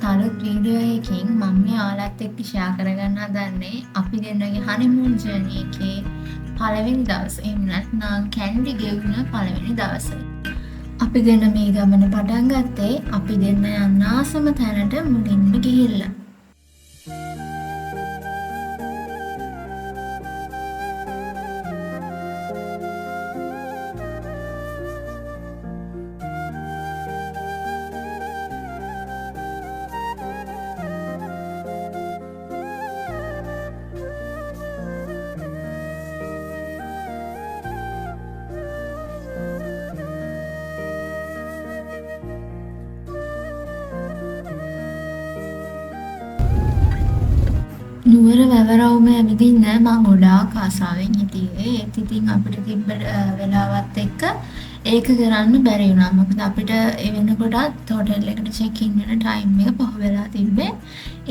අලුත් වීඩියෝ එකකින් මම ඔයාලත් එක්ක ෂෙයා කරගන්න හදන්නේ අපි දෙන්නගේ හනිමූන් ජර්නි එකේ පළවෙනි දවස. එහෙම නැත්නම් කැන්ඩි ගෙවුන පළවෙනි දවස. අපි දෙන්න මේ ගමන පටන් ගත්තේ අපි දෙන්න යන්න ආසම තැනට මුලින්ම ගිහිල්ලා. නුවර වැවරවුම ඇවිදින්න මම ගොඩාක් ආසාවෙන් හිටියේ. ඒත් ඉතින් අපිට තිබ්බ වෙලාවත් එක්ක ඒක කරන්න බැරි වුණා. මොකද අපිට ඒ වෙනකොටත් හෝටල් එකට චෙක් ඉන් වෙන ටයිම් එක පහ වෙලා තිබ්බේ.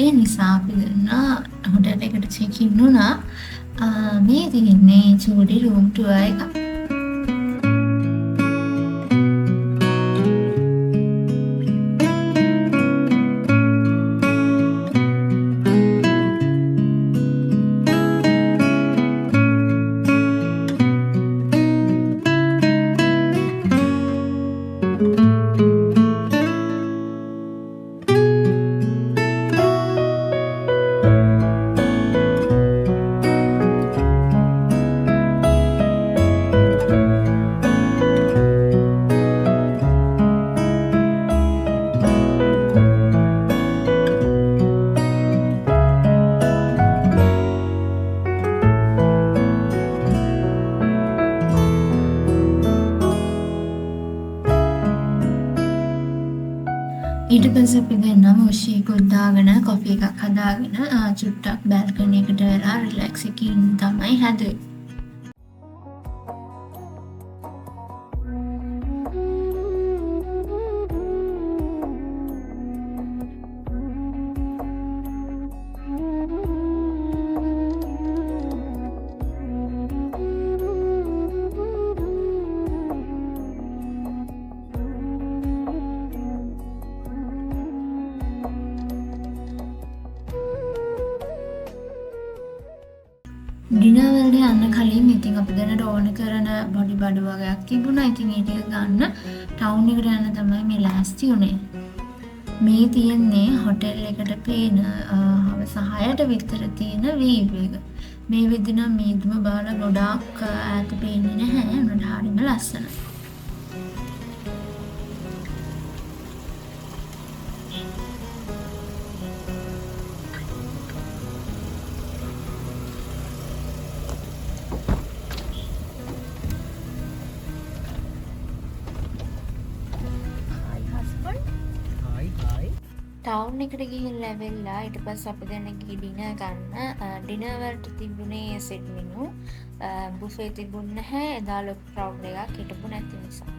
ඒ නිසා අපි දුන්නා හෝටල් එකට චෙක් ඉන් වුණා. මේ තියෙන්නේ චූටි රූම් ටුවර් එක. ඊට පස්සේ අපි දෙන්නම උෂීකුත් දාගෙන කොෆි එකක් හදාගෙන චුට්ටක් බල්කනි එකට වෙලා රිලැක්ස් එකකින් තමයි හැදුවේ. ඩිනර් වලට යන්න කලින් ඉතින් අපි දැනට ඕන කරන බොඩි බඩු වගේක් තිබුණා. ඉතින් ඒ ටික ගන්න ටවුන් එකට යන්න තමයි මේ ලෑස්ති උනේ. මේ තියෙන්නේ හොටෙල් එකට පේන හවස 6ට විතර තියෙන වීව් එක. මේ විදිහ නම් මීදුම බාල ගොඩාක් ඈත පේන්නේ නැහැ. උනට හරිම ලස්සනයි. ටවුන් එකට ගිහිල්ලා ඇවිල්ලා ඊට පස්සේ අපි දැන් ගිහින් ඩිනර් ගන්න. ඩිනර් වලට තිබුණේ සෙට් මෙනු. බුෆේ තිබුණ නැහැ. එදා ලොකු ක්‍රවුඩ් එකක් හිටපු නැති නිසා.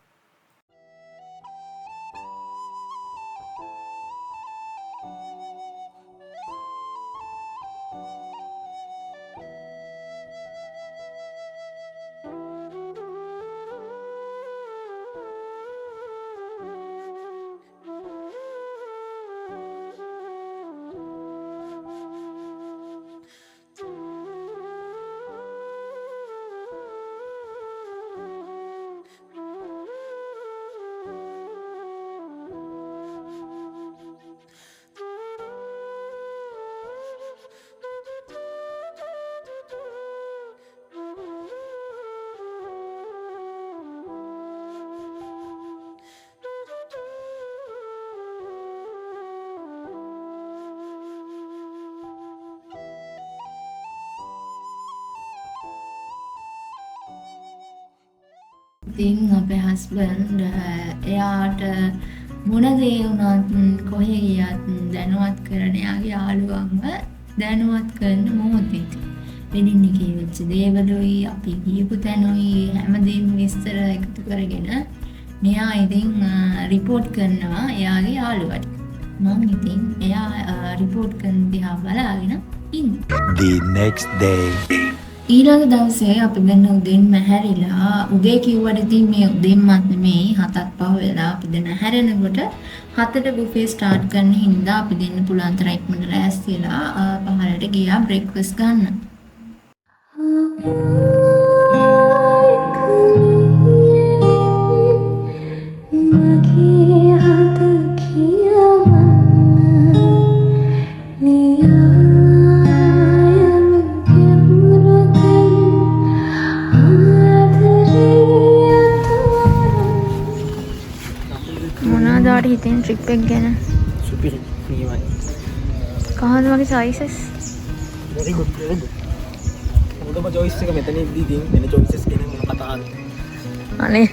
ඉතින් අපේ හස්බන්ඩ් එයාට මොන දේ වුණත් කොහේ ගියත් දැනුවත් කරන එයාගේ යාළුවන්ව දැනුවත් කරන මොහොතේදී වෙනින්නේ කියවිච්ච දේවලුයි අපි ගියපු තැනුයි හැමදේම විස්තර එකතු කරගෙන මෙයා ඉතින් රිපෝට් කරනවා එයාගේ යාළුවට. මම ඉතින් එයා රිපෝට් කරන දිහා බලාගෙන ඉන්නේ. The next day. ඊළඟ දවසේ අපි දෙන්න උදේන්ම හැරිලා උදේ කිව්වට ඉතින් මේ උදේන්මත් නෙමෙයි 7ක් පහ වෙලා අපි දෙන්න හැරෙනකොට 7ට බුෆේ ස්ටාර්ට් කරන හින්දා අපි දෙන්න පුළුවන් තරම් ඉක්මනට ලෑස්තිලා පහළට ගියා බ්‍රෙක්ෆාස්ට් ගන්න. මොනවාද හිතෙන් ට්‍රිප් එක ගැන? සුපිරි නියමයි. කොහොමද වගේ choices? very good very good. මොකද choice එක මෙතනදී ඉතින් වෙන choices ගැන මොන කතාවද? අනේ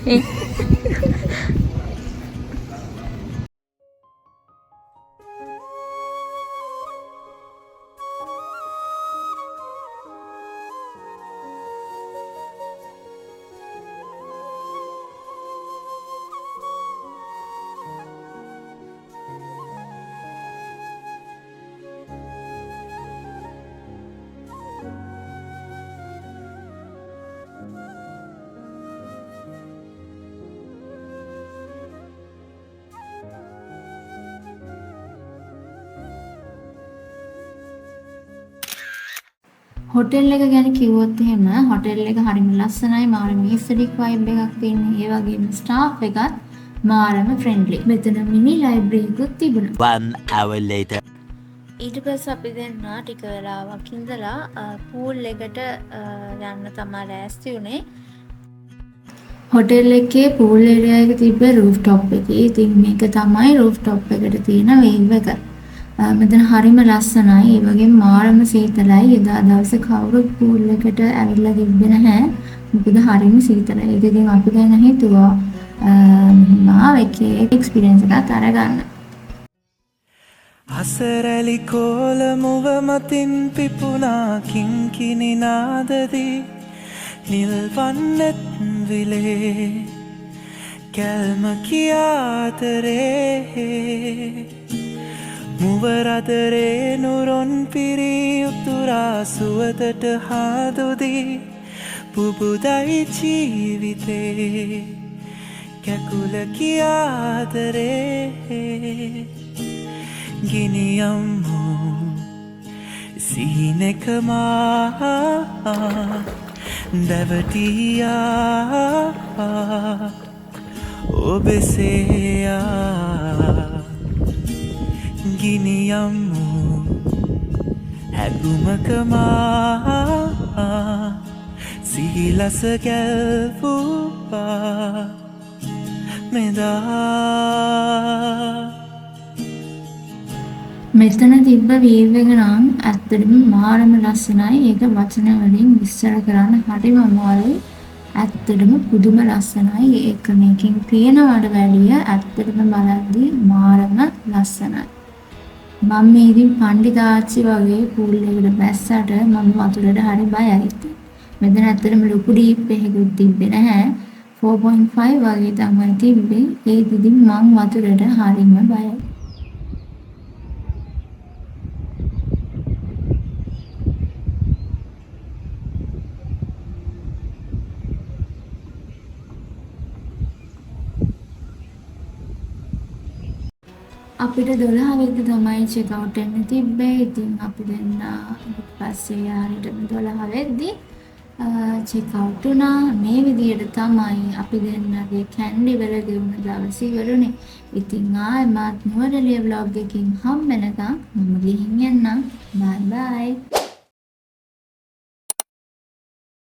හොටෙල් එක ගැන කිව්වොත් එහෙම හොටෙල් එක හරිම ලස්සනයි මාර මිස්ටික් වයිබ් එකක් තියෙන. ඒ වගේම ස්ටාෆ් එකත් මාරම ෆ්‍රෙන්ඩ්ලි. මෙතන මිනි ලයිබ්‍රරි එකක් තිබුණා. 1 hour later. ඊට පස්සේ අපි දෙන්න ටික වෙලාවක් ඉඳලා පූල් එකට යන්න තමයි ලෑස්ති වුණේ. හොටෙල් එකේ පූල් ඒරියා එක තිබ්බ රූෆ් টොප් එකේ. ඉතින් මේක තමයි රූෆ් টොප් එකට තියෙන වේව් එක. මෙතන හරිම ලස්සනයි. ඒ වගේම මාරම සීතලයි. එදා දවසේ කවුරුත් පූල් එකට ඇවිල්ලා තිබ්බේ නැහැ. මොකද හරිම සීතලයි. ඒක ඉතින් අපි දැන් හිතුවා මෙහෙම එකේ එක්ස්පීරියන්ස් එකක් අරගන්න. අසරලි කෝල මුව මතින් පිපුණා කිංකිණි නාදදී නිල්වන්නෙත් විලේ කැල්ම කියාතරේ මුවරදරේ නුරොන් පිරී උතුරා සුවදට හාදුදී පුබුදයි ජීවිතේ කැකුල කියාතරේ ගිනියම්මු සිහිනෙකමා දැවටියා ඔබෙසේයා ගිනියම්මු හැගුමකමා සිහිලස ගැල්පුවා මෙදා මෙතන තිබ්බ වීව් එක නම් ඇත්තටම මාරම ලස්සනයි. ඒක වචන වලින් විස්තර කරන්න හරිම අමාරුයි. ඇත්තටම පුදුම ලස්සනයි. ඒක මේකෙන් පේනවට වැඩිය ඇත්තටම බලද්දී මාරම ලස්සනයි. මම මේ ඉතින් පණ්ඩිතාච්චි වගේ පූල් එකට බැස්සට මම වතුරට හරි බයයි. මෙතන ඇත්තටම ලොකු ඩීප් එකකුත් තිබ්බේ නැහැ. 4.5 වගේ තමයි තිබ්බේ. ඒත් ඉතින් මම වතුරට හරිම බයයි. අපිට 12 වෙනිදා තමයි චෙක් අවුට් වෙන්න තිබ්බේ. ඉතින් අපි දෙන්න ඊට පස්සේ හරියටම 12 වෙද්දී චෙක් අවුට් වුණා. මේ විදියට තමයි අපි දෙන්නගේ කැන්ඩි වල ගෙවුන දවස් ඉවරුනේ. ඉතින් ආයෙමත් නුවරඑළිය vlog එකකින් හම්බ වෙනකම් මම ගිහින් යන්නම්. බයි බයි.